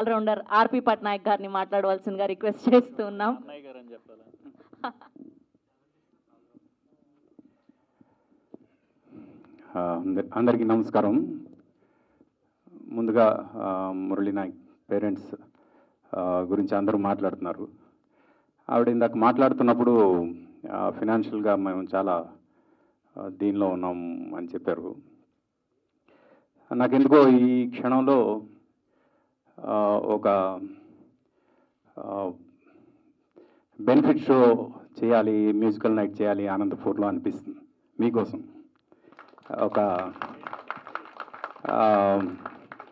Allrounder ఆర్పి పట్నాయక్ గారిని మాట్లాడవలసిందిగా request చేస్తూ ఉన్నాం. అందరికీ నమస్కారం. ముందుగా మురళీ నాయక్ పేరెంట్స్ గురించి అందరూ మాట్లాడుతున్నారు. ఆవిడ ఇందాక మాట్లాడుతున్నప్పుడు ఫినాన్షియల్గా మేము చాలా దీనిలో ఉన్నాం అని చెప్పారు. నాకెందుకో ఈ క్షణంలో ఒక బెనిఫిట్ షో చేయాలి, మ్యూజికల్ నైట్ చేయాలి అనంతపూర్లో అనిపిస్తుంది. మీకోసం ఒక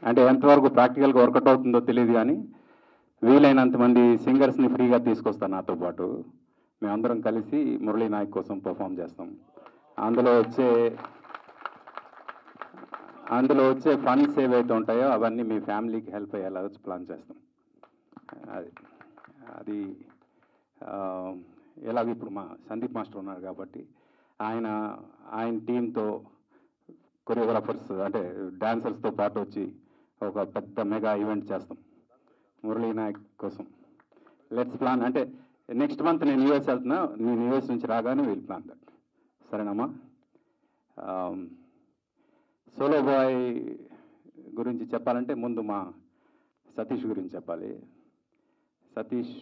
అంటే ఎంతవరకు ప్రాక్టికల్గా వర్కౌట్ అవుతుందో తెలియదు, కానీ వీలైనంతమంది సింగర్స్ని ఫ్రీగా తీసుకొస్తాను నాతో పాటు. మేమందరం కలిసి మురళీ నాయక్ కోసం పర్ఫామ్ చేస్తాం. అందులో వచ్చే ఫండ్స్ ఏవైతే ఉంటాయో అవన్నీ మీ ఫ్యామిలీకి హెల్ప్ అయ్యేలా వచ్చి ప్లాన్ చేస్తాం. అది ఎలాగ ఇప్పుడు మా సందీప్ మాస్టర్ ఉన్నారు కాబట్టి ఆయన టీంతో కొరియోగ్రాఫర్స్ అంటే డాన్సర్స్తో పాటు వచ్చి ఒక పెద్ద మెగా ఈవెంట్ చేస్తాం మురళీ నాయక్ కోసం. Let's plan. అంటే నెక్స్ట్ మంత్ నేను యూఎస్ వెళ్తున్నా, నేను యూఎస్ నుంచి రాగానే వీల్ ప్లాన్ దట్. సరేనమ్మా? సోలో బాయ్ గురించి చెప్పాలంటే ముందు మా సతీష్ గురించి చెప్పాలి. సతీష్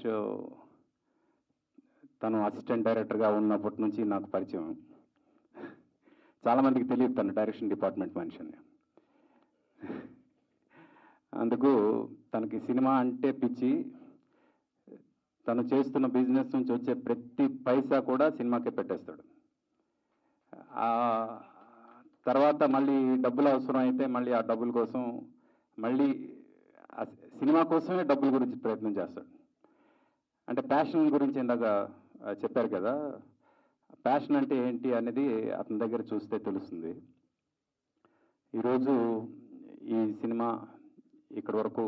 తను అసిస్టెంట్ డైరెక్టర్గా ఉన్నప్పటి నుంచి నాకు పరిచయం. చాలామందికి తెలియదు తను డైరెక్షన్ డిపార్ట్మెంట్ మనిషిని. అందుకు తనకి సినిమా అంటే పిచ్చి. తను చేస్తున్న బిజినెస్ నుంచి వచ్చే ప్రతి పైసా కూడా సినిమాకే పెట్టేస్తాడు. తర్వాత మళ్ళీ డబ్బులు అవసరం అయితే మళ్ళీ ఆ డబ్బుల కోసం మళ్ళీ సినిమా కోసమే డబ్బుల గురించి ప్రయత్నం చేస్తాడు. అంటే ప్యాషన్ గురించి ఇందాక చెప్పారు కదా, ప్యాషన్ అంటే ఏంటి అనేది అతని దగ్గర చూస్తే తెలుస్తుంది. ఈరోజు ఈ సినిమా ఇక్కడి వరకు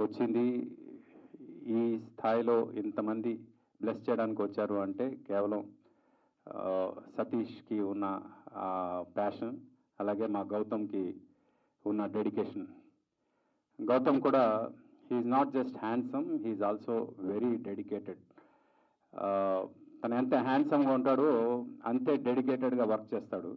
వచ్చింది, ఈ స్థాయిలో ఇంతమంది బ్లెస్ చేయడానికి వచ్చారు అంటే కేవలం సతీష్కి ఉన్న ప్యాషన్, అలాగే మా గౌతమ్కి ఉన్న డెడికేషన్. గౌతమ్ కూడా he's not just handsome, he's also very dedicated. తను ఎంత హ్యాండ్సమ్గా ఉంటాడో అంతే డెడికేటెడ్గా వర్క్ చేస్తాడు.